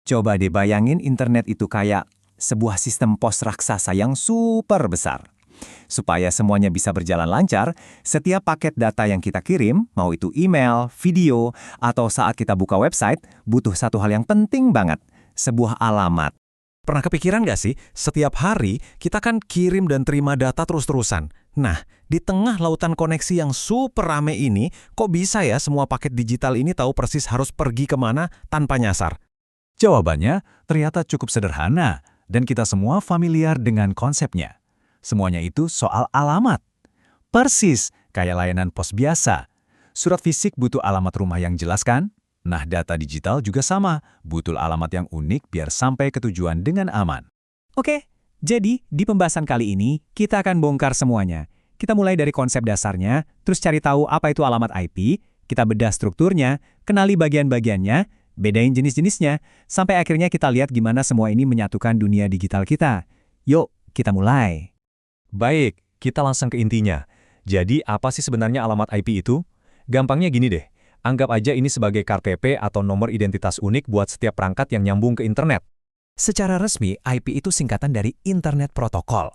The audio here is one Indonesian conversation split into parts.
Coba deh bayangin internet itu kayak sebuah sistem pos raksasa yang super besar. Supaya semuanya bisa berjalan lancar, setiap paket data yang kita kirim, mau itu email, video, atau saat kita buka website, butuh satu hal yang penting banget, sebuah alamat. Pernah kepikiran nggak sih, setiap hari kita kan kirim dan terima data terus-terusan. Nah, di tengah lautan koneksi yang super rame ini, kok bisa ya semua paket digital ini tahu persis harus pergi kemana tanpa nyasar? Jawabannya ternyata cukup sederhana, dan kita semua familiar dengan konsepnya. Semuanya itu soal alamat. Persis kayak layanan pos biasa. Surat fisik butuh alamat rumah yang jelas kan? Nah, data digital juga sama, butuh alamat yang unik biar sampai ke tujuan dengan aman. Oke, jadi di pembahasan kali ini kita akan bongkar semuanya. Kita mulai dari konsep dasarnya, terus cari tahu apa itu alamat IP, kita bedah strukturnya, kenali bagian-bagiannya, bedain jenis-jenisnya, sampai akhirnya kita lihat gimana semua ini menyatukan dunia digital kita. Yuk, kita mulai. Baik, kita langsung ke intinya. Jadi, apa sih sebenarnya alamat IP itu? Gampangnya gini deh, anggap aja ini sebagai KTP atau nomor identitas unik buat setiap perangkat yang nyambung ke internet. Secara resmi, IP itu singkatan dari Internet Protocol.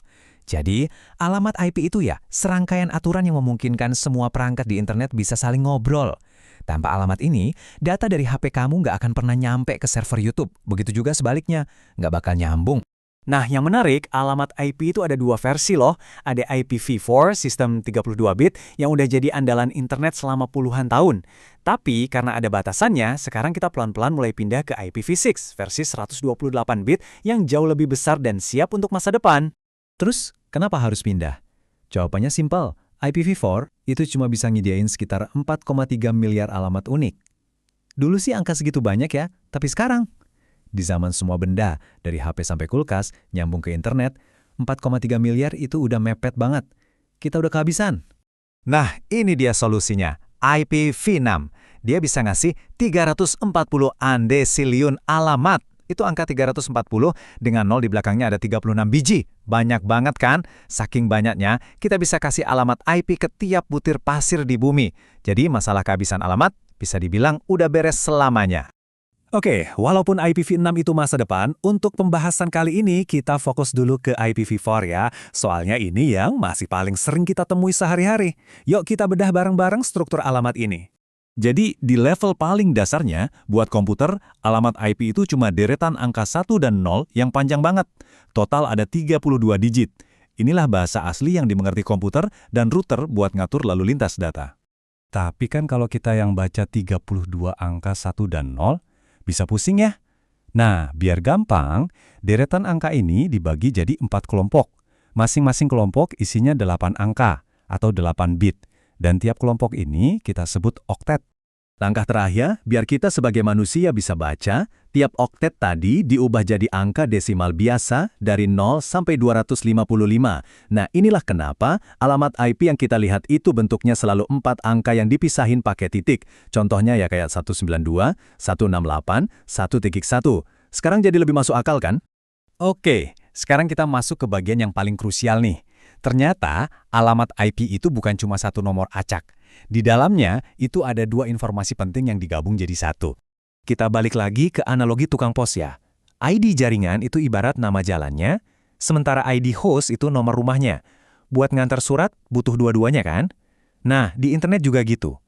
Jadi, alamat IP itu ya serangkaian aturan yang memungkinkan semua perangkat di internet bisa saling ngobrol. Tanpa alamat ini, data dari HP kamu nggak akan pernah nyampe ke server YouTube. Begitu juga sebaliknya, nggak bakal nyambung. Nah, yang menarik, alamat IP itu ada dua versi loh. Ada IPv4, sistem 32-bit, yang udah jadi andalan internet selama puluhan tahun. Tapi, karena ada batasannya, sekarang kita pelan-pelan mulai pindah ke IPv6, versi 128-bit, yang jauh lebih besar dan siap untuk masa depan. Terus, kenapa harus pindah? Jawabannya simpel. IPv4 itu cuma bisa nyediain sekitar 4,3 miliar alamat unik. Dulu sih angka segitu banyak ya, tapi sekarang, di zaman semua benda, dari HP sampai kulkas, nyambung ke internet, 4,3 miliar itu udah mepet banget. Kita udah kehabisan. Nah, ini dia solusinya. IPv6. Dia bisa ngasih 340 andesiliun alamat. Itu angka 340, dengan 0 di belakangnya ada 36 biji. Banyak banget kan? Saking banyaknya, kita bisa kasih alamat IP ke tiap butir pasir di bumi. Jadi masalah kehabisan alamat bisa dibilang udah beres selamanya. Oke, walaupun IPv6 itu masa depan, untuk pembahasan kali ini kita fokus dulu ke IPv4 ya. Soalnya ini yang masih paling sering kita temui sehari-hari. Yuk kita bedah bareng-bareng struktur alamat ini. Jadi, di level paling dasarnya, buat komputer, alamat IP itu cuma deretan angka 1 dan 0 yang panjang banget. Total ada 32 digit. Inilah bahasa asli yang dimengerti komputer dan router buat ngatur lalu lintas data. Tapi kan kalau kita yang baca 32 angka 1 dan 0, bisa pusing ya? Nah, biar gampang, deretan angka ini dibagi jadi 4 kelompok. Masing-masing kelompok isinya 8 angka atau 8 bit. Dan tiap kelompok ini kita sebut oktet. Langkah terakhir, biar kita sebagai manusia bisa baca, tiap oktet tadi diubah jadi angka desimal biasa dari 0 sampai 255. Nah, inilah kenapa alamat IP yang kita lihat itu bentuknya selalu 4 angka yang dipisahin pakai titik. Contohnya ya kayak 192, 168, 1.1. Sekarang jadi lebih masuk akal kan? Oke, sekarang kita masuk ke bagian yang paling krusial nih. Ternyata, alamat IP itu bukan cuma satu nomor acak. Di dalamnya, itu ada 2 informasi penting yang digabung jadi satu. Kita balik lagi ke analogi tukang pos ya. ID jaringan itu ibarat nama jalannya, sementara ID host itu nomor rumahnya. Buat ngantar surat, butuh dua-duanya kan? Nah, di internet juga gitu.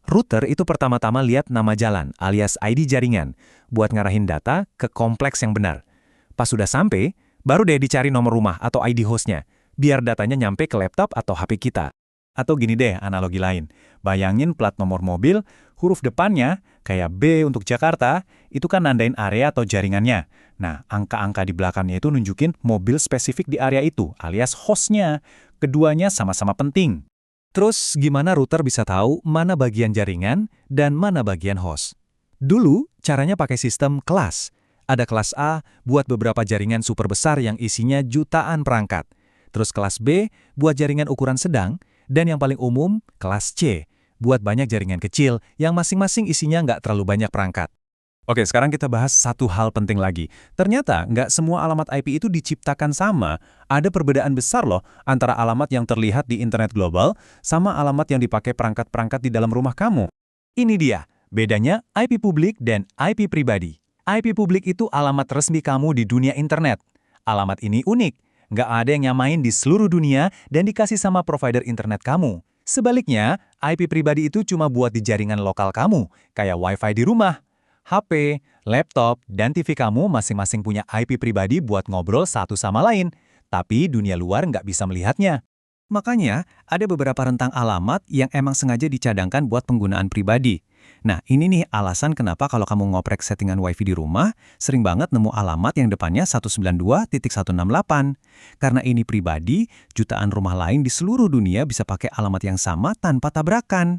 Router itu pertama-tama lihat nama jalan, alias ID jaringan, buat ngarahin data ke kompleks yang benar. Pas sudah sampai, baru deh dicari nomor rumah atau ID hostnya, biar datanya nyampe ke laptop atau HP kita. Atau gini deh analogi lain, bayangin plat nomor mobil, huruf depannya, kayak B untuk Jakarta, itu kan nandain area atau jaringannya. Nah, angka-angka di belakangnya itu nunjukin mobil spesifik di area itu, alias hostnya. Keduanya sama-sama penting. Terus gimana router bisa tahu mana bagian jaringan dan mana bagian host? Dulu, caranya pakai sistem kelas. Ada kelas A buat beberapa jaringan super besar yang isinya jutaan perangkat. Terus kelas B buat jaringan ukuran sedang, dan yang paling umum, kelas C, buat banyak jaringan kecil yang masing-masing isinya nggak terlalu banyak perangkat. Oke, sekarang kita bahas satu hal penting lagi. Ternyata nggak semua alamat IP itu diciptakan sama. Ada perbedaan besar loh antara alamat yang terlihat di internet global sama alamat yang dipakai perangkat-perangkat di dalam rumah kamu. Ini dia, bedanya IP publik dan IP pribadi. IP publik itu alamat resmi kamu di dunia internet. Alamat ini unik, nggak ada yang nyamain di seluruh dunia dan dikasih sama provider internet kamu. Sebaliknya, IP pribadi itu cuma buat di jaringan lokal kamu, kayak WiFi di rumah. HP, laptop, dan TV kamu masing-masing punya IP pribadi buat ngobrol satu sama lain, tapi dunia luar nggak bisa melihatnya. Makanya, ada beberapa rentang alamat yang emang sengaja dicadangkan buat penggunaan pribadi. Nah, ini nih alasan kenapa kalau kamu ngoprek settingan WiFi di rumah, sering banget nemu alamat yang depannya 192.168. Karena ini pribadi, jutaan rumah lain di seluruh dunia bisa pakai alamat yang sama tanpa tabrakan.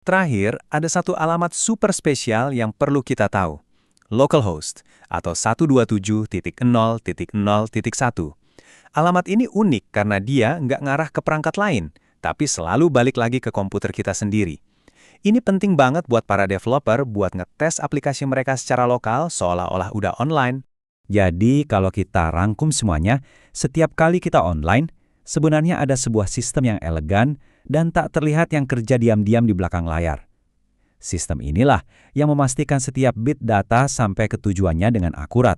Terakhir, ada satu alamat super spesial yang perlu kita tahu. Localhost, atau 127.0.0.1. Alamat ini unik karena dia nggak ngarah ke perangkat lain, tapi selalu balik lagi ke komputer kita sendiri. Ini penting banget buat para developer buat ngetes aplikasi mereka secara lokal seolah-olah udah online. Jadi, kalau kita rangkum semuanya, setiap kali kita online, sebenarnya ada sebuah sistem yang elegan dan tak terlihat yang kerja diam-diam di belakang layar. Sistem inilah yang memastikan setiap bit data sampai ke tujuannya dengan akurat.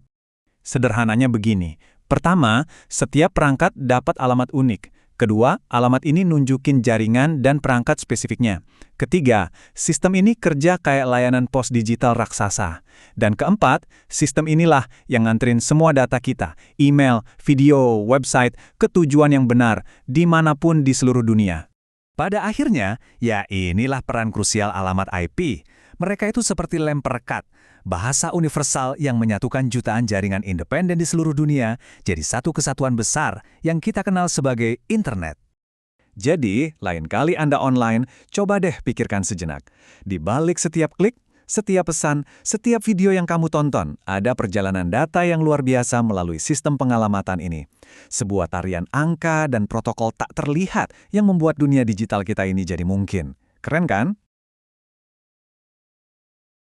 Sederhananya begini. Pertama, setiap perangkat dapat alamat unik. Kedua, alamat ini nunjukin jaringan dan perangkat spesifiknya. Ketiga, sistem ini kerja kayak layanan pos digital raksasa. Dan keempat, sistem inilah yang nganterin semua data kita, email, video, website, ke tujuan yang benar, dimanapun di seluruh dunia. Pada akhirnya, ya inilah peran krusial alamat IP. Mereka itu seperti lem perekat, bahasa universal yang menyatukan jutaan jaringan independen di seluruh dunia jadi satu kesatuan besar yang kita kenal sebagai internet. Jadi, lain kali Anda online, coba deh pikirkan sejenak. Di balik setiap klik, setiap pesan, setiap video yang kamu tonton, ada perjalanan data yang luar biasa melalui sistem pengalamatan ini. Sebuah tarian angka dan protokol tak terlihat yang membuat dunia digital kita ini jadi mungkin. Keren kan?